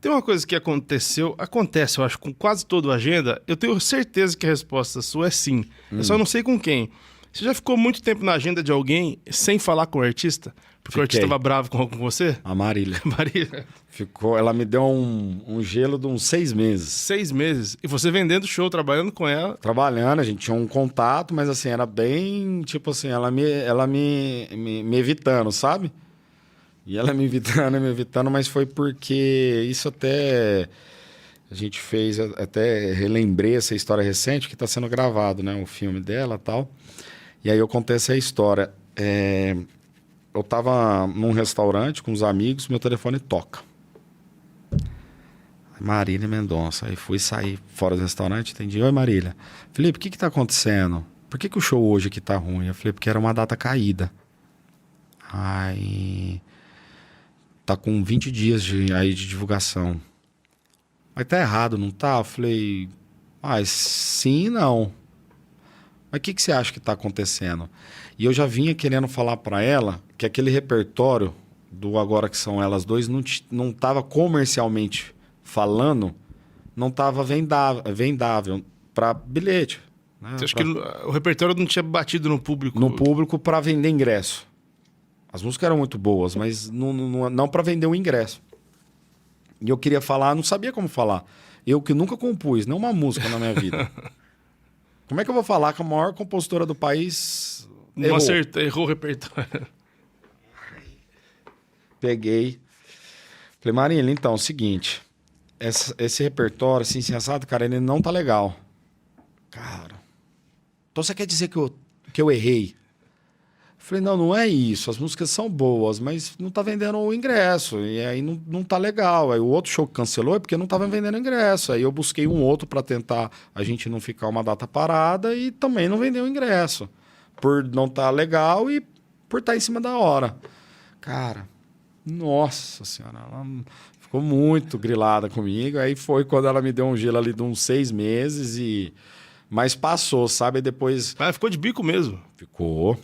Tem uma coisa que acontece, eu acho, com quase toda a agenda. Eu tenho certeza que a resposta sua é sim. Eu só não sei com quem. Você já ficou muito tempo na agenda de alguém sem falar com o artista? Porque o artista estava bravo com você? A Marília. Marília. Ficou, ela me deu um gelo de uns 6 meses. 6 meses. E você vendendo show, trabalhando com ela? Trabalhando, a gente tinha um contato, mas assim, era bem, tipo assim, ela me evitando, sabe? E ela me evitando, mas foi porque isso até... A gente fez, até relembrei essa história recente, que está sendo gravado, né? O filme dela e tal. E aí eu contei essa história. Eu tava num restaurante com uns amigos, meu telefone toca. Marília Mendonça. Aí fui sair fora do restaurante, entendi. Oi, Marília. Felipe, o que tá acontecendo? Por que o show hoje aqui tá ruim? Eu falei, porque era uma data caída. Aí... Tá com 20 dias de divulgação. Mas tá errado, não tá? Eu falei, sim e não. Mas o que você acha que tá acontecendo? E eu já vinha querendo falar para ela que aquele repertório do Agora Que São Elas Dois não tava comercialmente falando, não tava vendável para bilhete. Né? Você acha que o repertório não tinha batido no público? No público para vender ingresso. As músicas eram muito boas, mas não para vender o ingresso. E eu queria falar, não sabia como falar. Eu que nunca compus, nem uma música na minha vida. Como é que eu vou falar que a maior compositora do país errou o repertório? Peguei. Falei, Marília, então, é o seguinte. Esse repertório, assim, sensado, cara, ele não tá legal. Cara, então você quer dizer que eu errei? Falei, não é isso. As músicas são boas, mas não tá vendendo o ingresso. E aí não tá legal. Aí o outro show que cancelou é porque não tava vendendo ingresso. Aí eu busquei um outro para tentar a gente não ficar uma data parada e também não vendeu o ingresso. Por não tá legal e por estar em cima da hora. Cara, nossa senhora, ela ficou muito grilada comigo. Aí foi quando ela me deu um gelo ali de uns 6 meses mas passou, sabe? Aí depois... Mas ficou de bico mesmo. Ficou.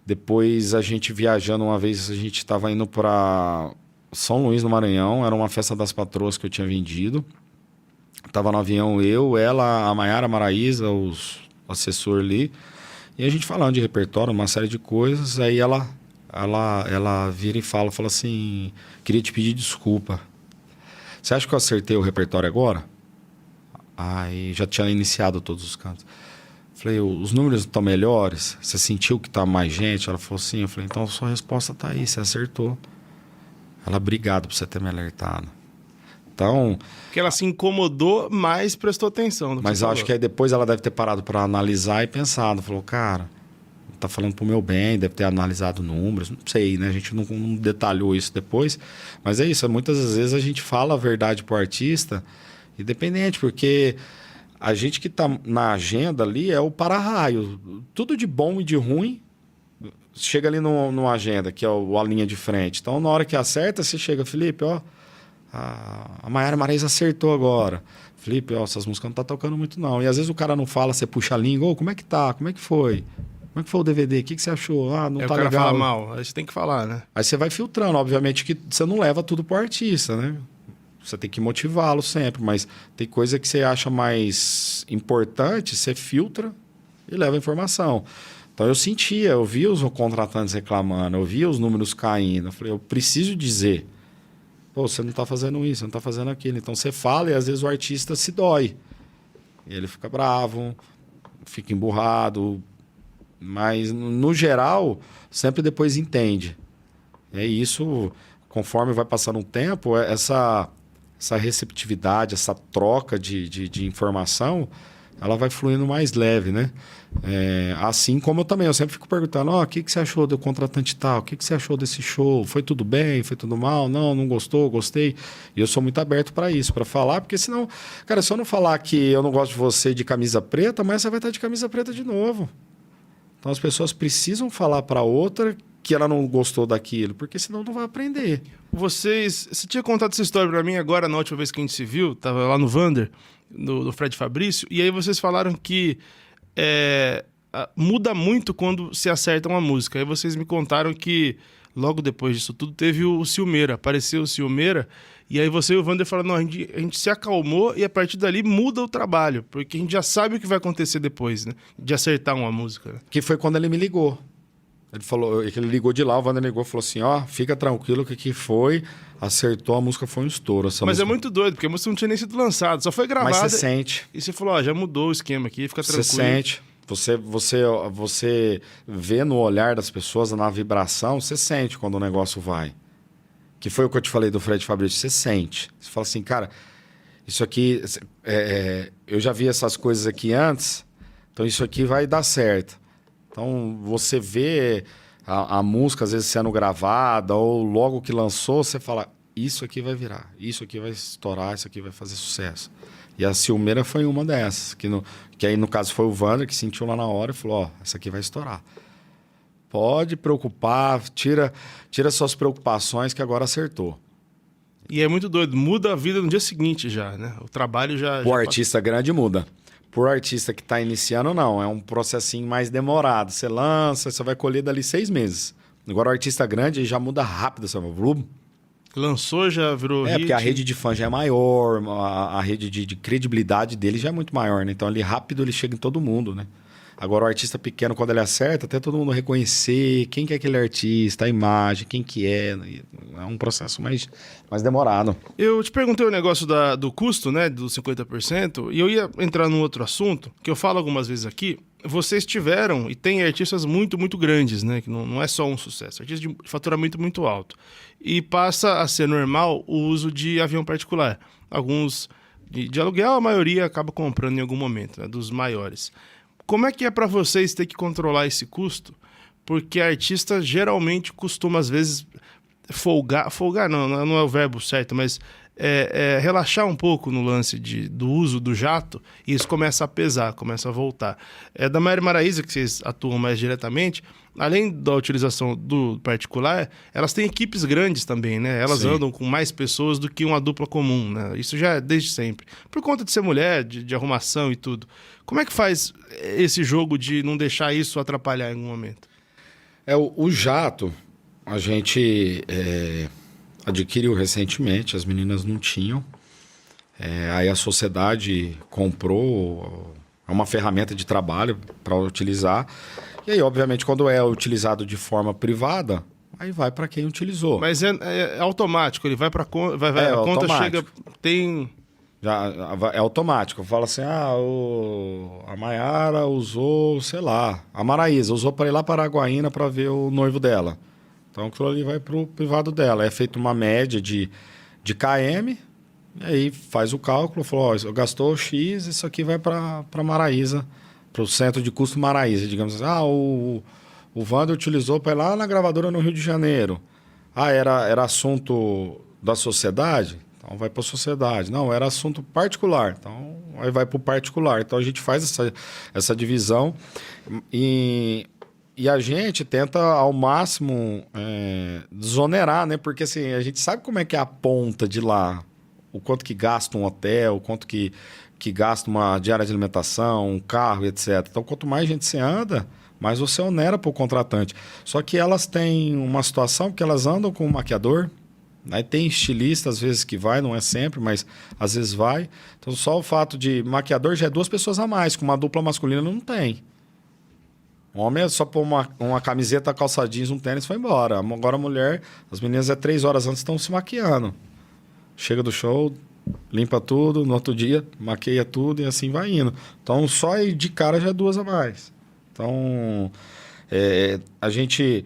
Depois a gente viajando uma vez, a gente estava indo para São Luís, no Maranhão. Era uma festa das patroas que eu tinha vendido. Tava no avião eu, ela, a Maiara, a Maraísa, os assessores ali. E a gente falando de repertório, uma série de coisas. Aí ela vira e fala assim, queria te pedir desculpa. Você acha que eu acertei o repertório agora? Aí já tinha iniciado todos os cantos. Falei, os números estão melhores? Você sentiu que tá mais gente? Ela falou sim. Eu falei, então a sua resposta tá aí, você acertou. Ela, obrigado por você ter me alertado. Então... Porque ela se incomodou, mas prestou atenção. Mas eu acho que aí depois ela deve ter parado para analisar e pensado. Falou, cara, tá falando pro meu bem, deve ter analisado números. Não sei, né? A gente não detalhou isso depois. Mas é isso, muitas vezes a gente fala a verdade pro artista, independente, porque... A gente que está na agenda ali é o para-raio. Tudo de bom e de ruim chega ali no agenda, que é a linha de frente. Então, na hora que acerta, você chega, Felipe, ó, a Maiara Maraísa acertou agora. Felipe, ó, essas músicas não tá tocando muito não. E às vezes o cara não fala, você puxa a língua, como é que tá? Como é que foi? Como é que foi o DVD? O que você achou? Não tá legal. O cara fala mal, aí você tem que falar, né? Aí você vai filtrando, obviamente que você não leva tudo pro artista, né? Você tem que motivá-lo sempre, mas tem coisa que você acha mais importante, você filtra e leva a informação. Então eu via os contratantes reclamando, eu via os números caindo. Eu falei, eu preciso dizer, pô, você não está fazendo isso, você não está fazendo aquilo. Então você fala e às vezes o artista se dói. E ele fica bravo, fica emburrado, mas no geral sempre depois entende. É isso, conforme vai passando um tempo, essa receptividade, essa troca de informação, ela vai fluindo mais leve, né? Assim como eu sempre fico perguntando, o que você achou do contratante tal? O que você achou desse show? Foi tudo bem? Foi tudo mal? Não gostou? Gostei? E eu sou muito aberto para isso, para falar, porque senão, cara, se eu não falar que eu não gosto de você de camisa preta, mas você vai estar de camisa preta de novo. Então as pessoas precisam falar para outra que ela não gostou daquilo, porque senão não vai aprender. Você tinha contado essa história para mim agora, na última vez que a gente se viu, tava lá no Vander, do Fred Fabrício, e aí vocês falaram que muda muito quando se acerta uma música. Aí vocês me contaram que logo depois disso tudo teve o Silmeira, apareceu o Silmeira, E aí você e o Wander falaram, não, a gente se acalmou e a partir dali muda o trabalho, porque a gente já sabe o que vai acontecer depois, né? De acertar uma música. Né? Que foi quando ele me ligou. Ele falou, ele ligou de lá, o Wander ligou e falou assim, ó, fica tranquilo que foi, acertou, a música foi um estouro. Mas música... é muito doido, porque a música não tinha nem sido lançada, só foi gravada. Mas você sente. E você falou, ó, já mudou o esquema aqui, fica tranquilo. Você sente. Você vê no olhar das pessoas, na vibração, você sente quando o negócio vai. Que foi o que eu te falei do Fred Fabrício, você sente. Você fala assim, cara, isso aqui... eu já vi essas coisas aqui antes, então isso aqui vai dar certo. Então, você vê a música, às vezes, sendo gravada, ou logo que lançou, você fala, isso aqui vai virar, isso aqui vai estourar, isso aqui vai fazer sucesso. E a Ciumeira foi uma dessas, que aí, no caso, foi o Wander que sentiu lá na hora e falou, ó, essa aqui vai estourar. Pode preocupar, tira suas preocupações que agora acertou. E é muito doido, muda a vida no dia seguinte já, né? O trabalho já... O artista grande muda. Por artista que está iniciando, não. É um processinho mais demorado. Você lança, você vai colher dali 6 meses. Agora, o artista grande já muda rápido. Sabe? Lançou, já virou hit. Porque a rede de fã já é maior, a rede de credibilidade dele já é muito maior, né? Então, ali rápido ele chega em todo mundo, né? Agora, o artista pequeno, quando ele acerta, até todo mundo reconhecer quem que é aquele artista, a imagem, quem que é. É um processo mais demorado. Eu te perguntei o negócio do custo, né, dos 50%, e eu ia entrar num outro assunto, que eu falo algumas vezes aqui. Vocês tiveram, e tem artistas muito, muito grandes, né, que não é só um sucesso, artistas de faturamento muito alto. E passa a ser normal o uso de avião particular. Alguns de aluguel, a maioria acaba comprando em algum momento, né, dos maiores. Como é que é para vocês ter que controlar esse custo? Porque artista geralmente costuma, às vezes, folgar não é o verbo certo, mas relaxar um pouco no lance do uso do jato, e isso começa a pesar, começa a voltar. Da Maiara e Maraísa, que vocês atuam mais diretamente, além da utilização do particular, elas têm equipes grandes também, né? Elas andam com mais pessoas do que uma dupla comum, né? Isso já é desde sempre. Por conta de ser mulher, de arrumação e tudo. Como é que faz esse jogo de não deixar isso atrapalhar em algum momento? O jato, a gente adquiriu recentemente, as meninas não tinham. Aí a sociedade comprou, é uma ferramenta de trabalho para utilizar. E aí, obviamente, quando é utilizado de forma privada, aí vai para quem utilizou. Mas é automático, ele vai para a conta, a conta chega, tem... Já é automático. Fala assim, a Maiara usou, sei lá, a Maraísa usou para ir lá para Araguaína para ver o noivo dela. Então aquilo ali vai para o privado dela. É feita uma média de KM, e aí faz o cálculo, falou, gastou X, isso aqui vai para Maraísa, para o centro de custo Maraísa. Digamos assim, o Wander utilizou para ir lá na gravadora no Rio de Janeiro. Era assunto da sociedade? Então vai para a sociedade. Não, era assunto particular. Então aí vai para o particular. Então a gente faz essa divisão e a gente tenta ao máximo desonerar, né? Porque assim, a gente sabe como é que é a ponta de lá. O quanto que gasta um hotel, o quanto que gasta uma diária de alimentação, um carro, etc. Então quanto mais gente você anda, mais você onera para o contratante. Só que elas têm uma situação que elas andam com um maquiador. Aí tem estilista, às vezes, que vai, não é sempre, mas às vezes vai. Então, só o fato de maquiador já é 2 pessoas a mais, com uma dupla masculina não tem. O homem é só pôr uma camiseta, calça jeans, um tênis e foi embora. Agora a mulher, as meninas 3 horas antes estão se maquiando. Chega do show, limpa tudo, no outro dia maqueia tudo e assim vai indo. Então, só ir de cara já é 2 a mais. Então, a gente...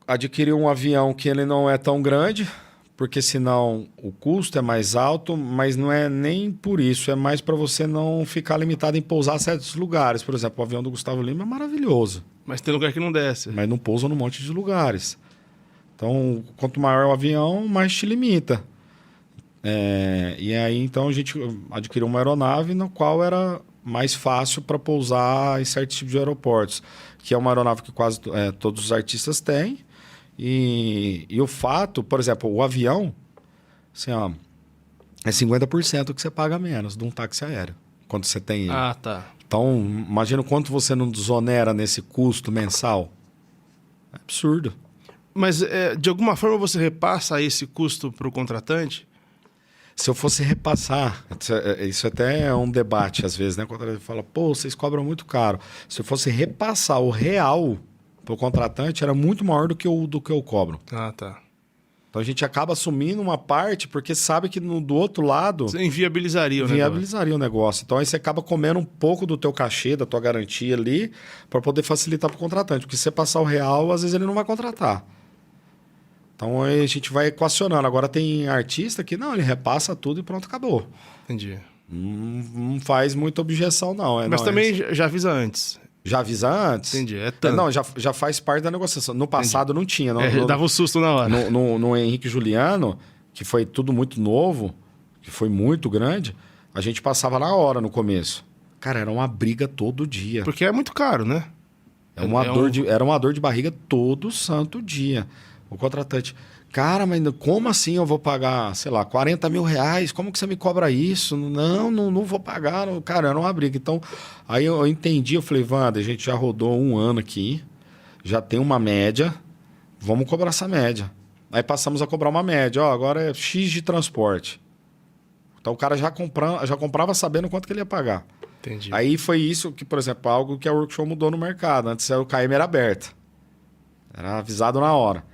adquirir um avião que ele não é tão grande, porque senão o custo é mais alto, mas não é nem por isso, é mais para você não ficar limitado em pousar em certos lugares. Por exemplo, o avião do Gustavo Lima é maravilhoso. Mas tem lugar que não desce. Mas não pousa num monte de lugares. Então, quanto maior o avião, mais te limita. E aí, então, a gente adquiriu uma aeronave na qual era mais fácil para pousar em certos tipos de aeroportos, que é uma aeronave que quase todos os artistas têm. E o fato, por exemplo, o avião, assim, é 50% que você paga menos de um táxi aéreo, quando você tem ele. Ah, tá. Então, imagina o quanto você não desonera nesse custo mensal. É absurdo. Mas de alguma forma você repassa esse custo para o contratante? Se eu fosse repassar, isso até é um debate às vezes, né? Quando ele fala, pô, vocês cobram muito caro. Se eu fosse repassar o real para o contratante, era muito maior do que eu cobro. Ah, tá. Então a gente acaba assumindo uma parte porque sabe que do outro lado... Você inviabilizaria o negócio. Inviabilizaria o negócio. Então aí você acaba comendo um pouco do teu cachê, da tua garantia ali, para poder facilitar para o contratante. Porque se você passar o real, às vezes ele não vai contratar. Então aí a gente vai equacionando. Agora tem artista que não, ele repassa tudo e pronto, acabou. Entendi. Não faz muita objeção, não. Mas também já avisa antes. Já avisa antes? Entendi. É tanto. Não, já faz parte da negociação. No passado não tinha. Dava um susto na hora. No Henrique e Juliano, que foi tudo muito novo, que foi muito grande, a gente passava na hora no começo. Cara, era uma briga todo dia. Porque é muito caro, né? Era uma dor de barriga todo santo dia. O contratante... Cara, mas como assim eu vou pagar, sei lá, 40 mil reais? Como que você me cobra isso? Não vou pagar. Não. Cara, era uma briga. Então, aí eu entendi, eu falei, Wander, a gente já rodou 1 ano aqui, já tem uma média, vamos cobrar essa média. Aí passamos a cobrar uma média. Ó, agora é X de transporte. Então o cara já comprava sabendo quanto que ele ia pagar. Entendi. Aí foi isso que, por exemplo, algo que a Workshop mudou no mercado. Antes o KM era aberta. Era avisado na hora.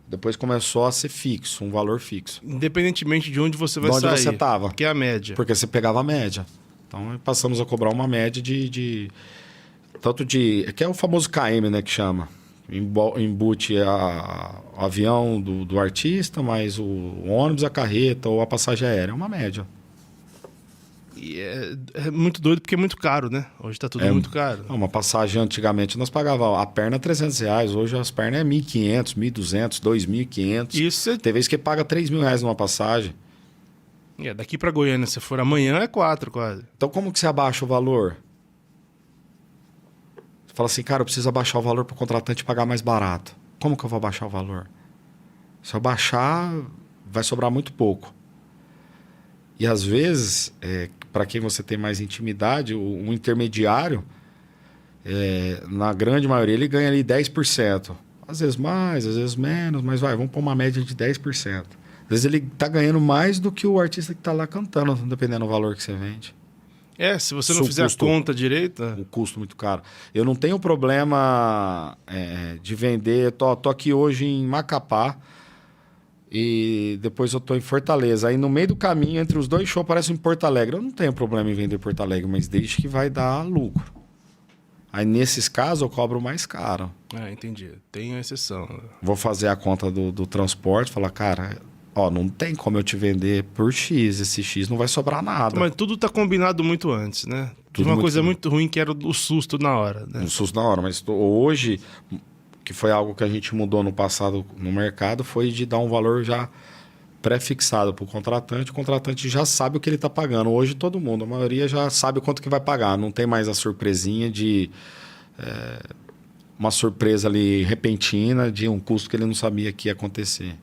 Depois começou a ser fixo, um valor fixo. Independentemente de onde você vai sair. De onde você estava. Que é a média. Porque você pegava a média. Então passamos a cobrar uma média tanto de... Que é o famoso KM, né, que chama. Embute o avião do artista, mais o ônibus, a carreta ou a passagem aérea. É uma média. E é muito doido porque é muito caro, né? Hoje tá tudo muito caro. Uma passagem antigamente nós pagávamos a perna R$300. Hoje as pernas é R$1.500, R$1.200, R$2.500. Isso Tem vezes que paga R$3.000 numa passagem. Daqui para Goiânia, se for amanhã, é 4 quase. Então como que você abaixa o valor? Você fala assim, cara, eu preciso abaixar o valor para o contratante pagar mais barato. Como que eu vou abaixar o valor? Se eu baixar, vai sobrar muito pouco. E às vezes, para quem você tem mais intimidade, um intermediário, na grande maioria, ele ganha ali 10%. Às vezes mais, às vezes menos, mas vamos pôr uma média de 10%. Às vezes ele está ganhando mais do que o artista que está lá cantando, dependendo do valor que você vende. Se você não fizer a conta direita... O custo muito caro. Eu não tenho problema de vender... Tô aqui hoje em Macapá, e depois eu tô em Fortaleza. Aí no meio do caminho, entre os dois shows, parece em Porto Alegre. Eu não tenho problema em vender Porto Alegre, mas desde que vai dar lucro. Aí nesses casos eu cobro mais caro. Entendi. Tem uma exceção. Vou fazer a conta do transporte, falar, cara, não tem como eu te vender por X. Esse X não vai sobrar nada. Mas tudo tá combinado muito antes, né? Tudo uma coisa muito ruim que era o susto na hora, né? O susto na hora, mas hoje... que foi algo que a gente mudou no passado no mercado, foi de dar um valor já pré-fixado para o contratante já sabe o que ele está pagando. Hoje todo mundo, a maioria já sabe quanto que vai pagar, não tem mais a surpresinha de uma surpresa ali repentina de um custo que ele não sabia que ia acontecer.